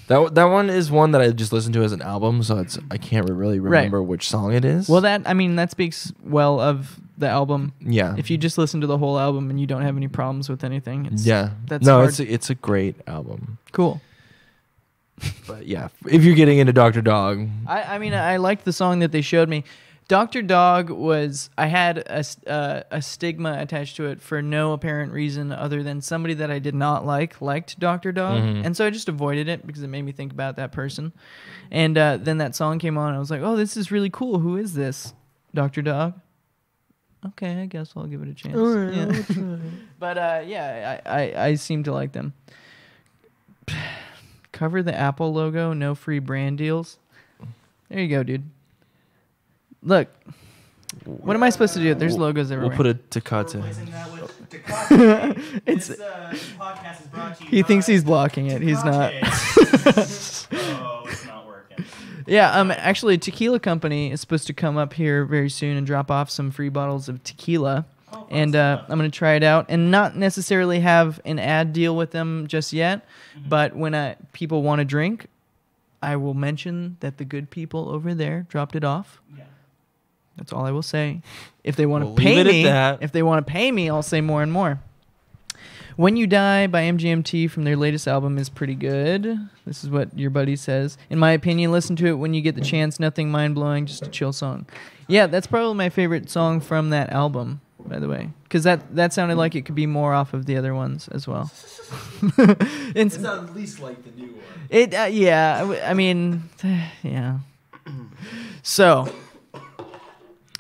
That one is one that I just listened to as an album, so I can't really remember which song it is. Well, that speaks well of the album. yeah, If you just listen to the whole album and you don't have any problems with anything, that's no, hard. it's a great album. Cool. But yeah, if you're getting into Dr. Dog, I mean, I liked the song that they showed me. Dr. Dog was, I had a stigma attached to it for no apparent reason other than somebody that I did not liked Dr. Dog. Mhm. And so I just avoided it because it made me think about that person. And then that song came on. And I was like, oh, this is really cool. Who is this? Dr. Dog? Okay, I guess I'll give it a chance. Yeah. But yeah, I seem to like them. Cover the Apple logo, no free brand deals. There you go, dude. Look, what am I supposed to do? There's logos everywhere. we'll put a Takata. Replacing that with Tecate. It's- This podcast is brought to you He thinks by he's blocking it. He's not. Tecate. Oh, it's not working. Yeah, actually, Tequila Company is supposed to come up here very soon and drop off some free bottles of tequila. Oh, fun And stuff. I'm going to try it out and not necessarily have an ad deal with them just yet. But when people want to drink, I will mention that the good people over there dropped it off. Yeah. That's all I will say. If they want to We'll pay leave it at me, that. if they want to pay me, I'll say more and more. When You Die by MGMT from their latest album is pretty good. This is what your buddy says. In my opinion, listen to it when you get the chance. Nothing mind-blowing, just a chill song. Yeah, that's probably my favorite song from that album, by the way. Because that sounded like it could be more off of the other ones as well. It's at least like the new one. yeah, I mean, yeah. So,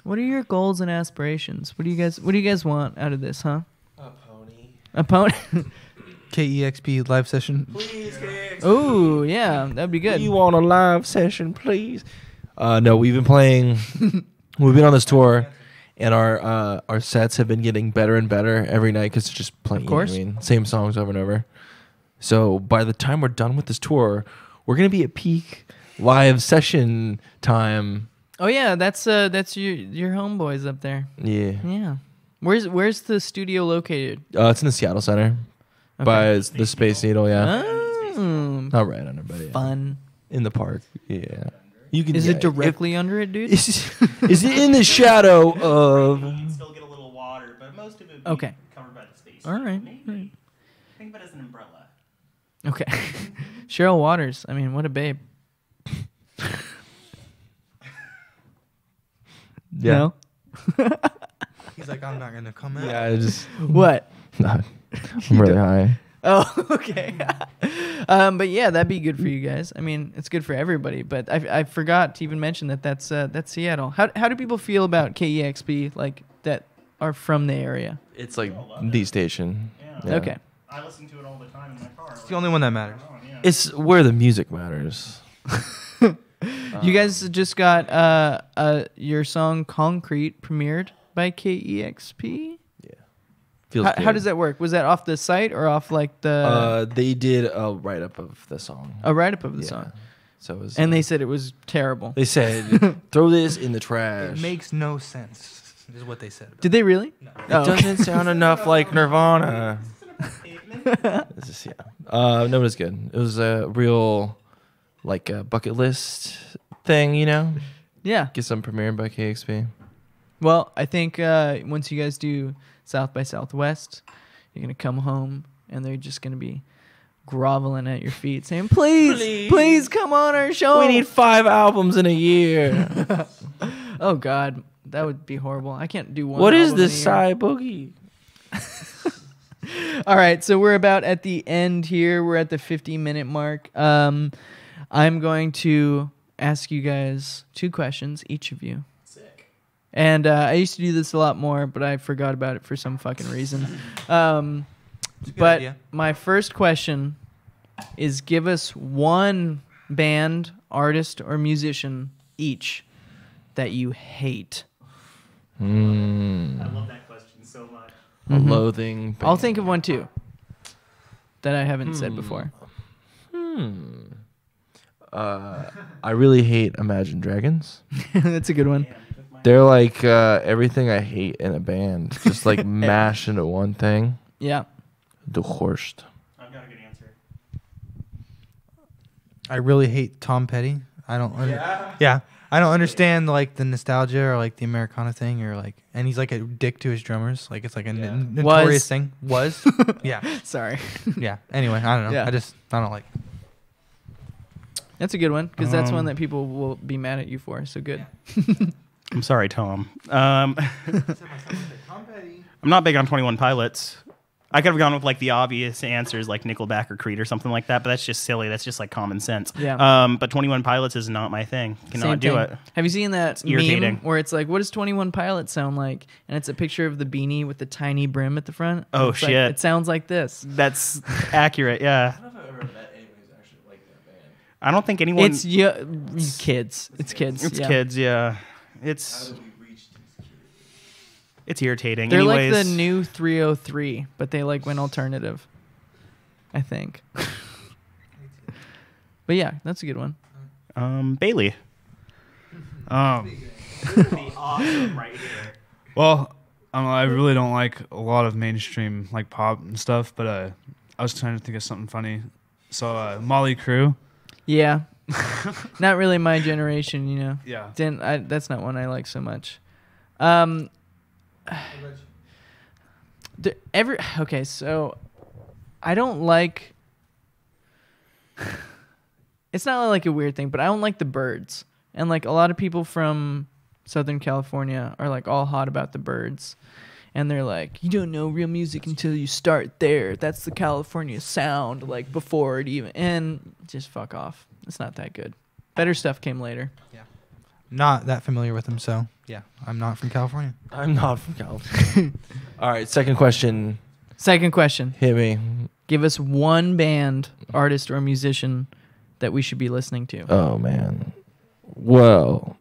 what are your goals and aspirations? What do you guys want out of this, huh? A pony. A pony? KEXP live session. Please, Oh, yeah, that'd be good. You want a live session, please? No, we've been playing. We've been on this tour, and our sets have been getting better and better every night because it's just playing. Of course. You know what I mean, same songs over and over. So by the time we're done with this tour, we're gonna be at peak live session time. Oh yeah, that's your homeboys up there. Yeah, Yeah. Where's the studio located? it's in the Seattle Center by the Space Needle. Yeah, Oh, not right under, but yeah. fun. In the park. Yeah, you can. Is yeah, it directly under it, dude? Is it in the shadow of? You can still get a little water, but most of it would be Okay. covered by the space. All right, Maybe. all right. Think of it as an umbrella. Okay. Cheryl Waters. I mean, what a babe. Yeah. No? He's like, I'm not gonna come out. Yeah, I just. What? No, I'm really high. Oh, okay. But yeah, that'd be good for you guys. I mean, it's good for everybody. But I forgot to even mention that's Seattle. How do people feel about KEXP, like that are from the area? It's like the station. Yeah. Okay. I listen to it all the time in my car. It's the only one that matters. Yeah. It's where the music matters. You guys just got your song "Concrete" premiered by KEXP. Feels How good. does that work? Was that off the site or off like the They did a write up of the song. a write up of the Yeah. song? So it was. And they said it was terrible. they said throw this in the trash. It makes no sense, is what they said. Did they really? It Oh, okay. doesn't sound enough like Nirvana. This is, yeah. No, it was good. It was a real, like a bucket list thing, you know. Yeah. Get some premiered by KXP. Well, I think once you guys do South by Southwest, you're gonna come home and they're just gonna be groveling at your feet, saying, "Please come on our show." We need 5 albums in a year. Oh God, that would be horrible. I can't do one. What is album in this a year. Psy Boogie? All right, so we're about at the end here. We're at the 50-minute mark. I'm going to ask you guys 2 questions, each of you. Sick. And I used to do this a lot more, but I forgot about it for some fucking reason. But idea. my first question is, give us one band, artist, or musician each that you hate. I love that question so much. A loathing. I'll band. think of one too that I haven't said before. I really hate Imagine Dragons. That's a good one. Damn, you took my They're like everything I hate in a band, just like mashed into one thing. Yeah. The Horst. I've got a good answer. I really hate Tom Petty. I don't. Yeah. I don't understand like the nostalgia or like the Americana thing or like, and he's like a dick to his drummers. Like it's like a notorious thing. Was. Yeah. Sorry. Yeah. Anyway, I don't know. Yeah. I don't like. That's a good one because that's one that people will be mad at you for. So good. I'm sorry, Tom. I'm not big on 21 Pilots. I could have gone with like the obvious answers like Nickelback or Creed or something like that, but that's just silly. That's just like common sense. Yeah. But 21 Pilots is not my thing. Cannot Same do thing. it. Have you seen that irritating. meme where it's like, what does 21 Pilots sound like? And it's a picture of the beanie with the tiny brim at the front. Oh, It's like, shit. it sounds like this. That's accurate. Yeah. I don't know if I've ever met anyone who's actually like that band. I don't think anyone. It's kids. It's kids. It's yeah. kids. Yeah. How It's did we reach these kids? it's irritating. They're Anyways, like the new 303, but they like went alternative. I think. But yeah, that's a good one. Bailey. Awesome right here. Well, I really don't like a lot of mainstream like pop and stuff, but I was trying to think of something funny. So Molly Crew. Yeah. Not really my generation, you know. Yeah. That's not one I like so much. Okay, so I don't like. It's not like a weird thing, but I don't like the Byrds, and like a lot of people from Southern California are like all hot about the Byrds, and they're like, you don't know real music until you start there. That's the California sound, like before it even. And just fuck off. It's not that good. Better stuff came later. Not that familiar with him, so yeah, I'm not from California. I'm not from California. All right, second question. Second question. Hit me. Give us one band, artist, or musician that we should be listening to. Oh man. Well,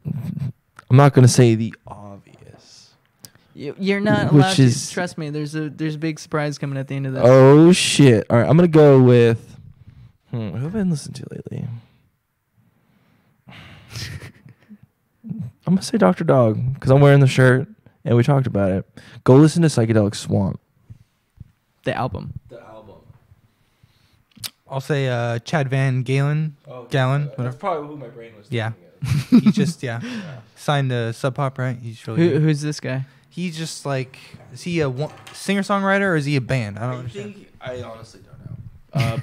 I'm not gonna say the obvious. You're not Which allowed to. is- Trust me, there's a big surprise coming at the end of this. Oh shit! All right, I'm gonna go with. Who have I been listening to lately? I'm gonna say Dr. Dog because I'm wearing the shirt and we talked about it. Go listen to Psychedelic Swamp. The album. The album. I'll say Chad Van Galen. Gallon, That's whatever. probably who my brain was. Yeah. thinking He just signed to Sub Pop, right? He's really good. Who's this guy? He's just like, is he a singer songwriter or is he a band? I don't understand. I honestly don't know.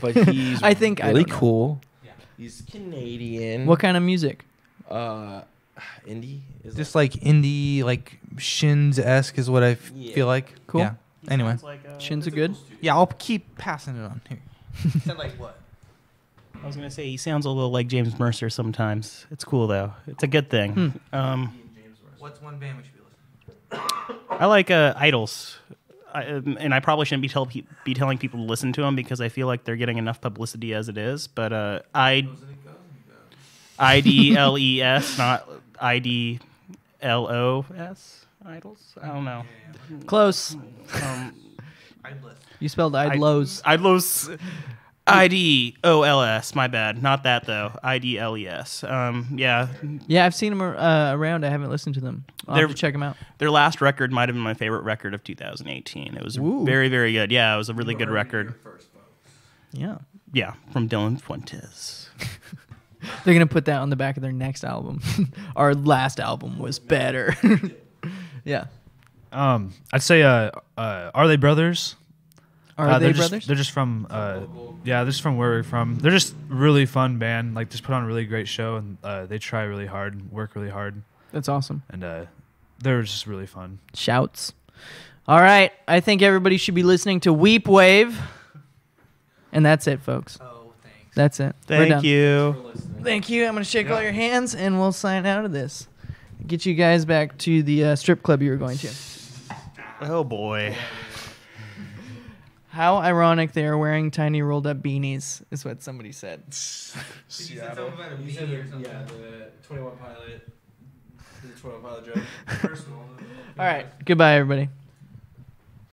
But he's I think I really don't know. cool. Yeah. He's Canadian. What kind of music? Indie. Is Just like indie, like Shins esque is what I Yeah. feel like. Cool. Yeah. Anyway. Shins are good. Yeah, I'll keep passing it on here. Sound like what? I was gonna say he sounds a little like James Mercer sometimes. It's cool though. It's a good thing. What's one band we should be listening to? I like Idols, and I probably shouldn't be telling people to listen to them because I feel like they're getting enough publicity as it is. But IDLES, not IDLOS. Idols. I don't know. Close. You spelled Idlos. Idlos. IDOLS. My bad. Not that though. IDLES. Yeah. Yeah, I've seen them around. I haven't listened to them. I'll have to check them out. Their last record might have been my favorite record of 2018. It was Ooh. very, very good. Yeah, it was a really good record. Yeah. Yeah, from Dylan Fuentes. They're going to put that on the back of their next album. Our last album was better. Yeah. I'd say Are They Brothers? Are they they're brothers? Just, they're just from they're just from where we're from. They're just really fun band. Like just put on a really great show, and they try really hard, work really hard, That's awesome. and they're just really fun. Shouts. All right. I think everybody should be listening to Weep Wave. And that's it, folks. Oh, thanks. That's it. We're Thank done. you. Thank you. I'm going to shake all your hands, and we'll sign out of this. Get you guys back to the strip club you were going to. Oh boy. How ironic they are wearing tiny rolled up beanies, is what somebody said. Seattle. You said the 21 Pilot. The 21 Pilot joke. All right. Goodbye, everybody.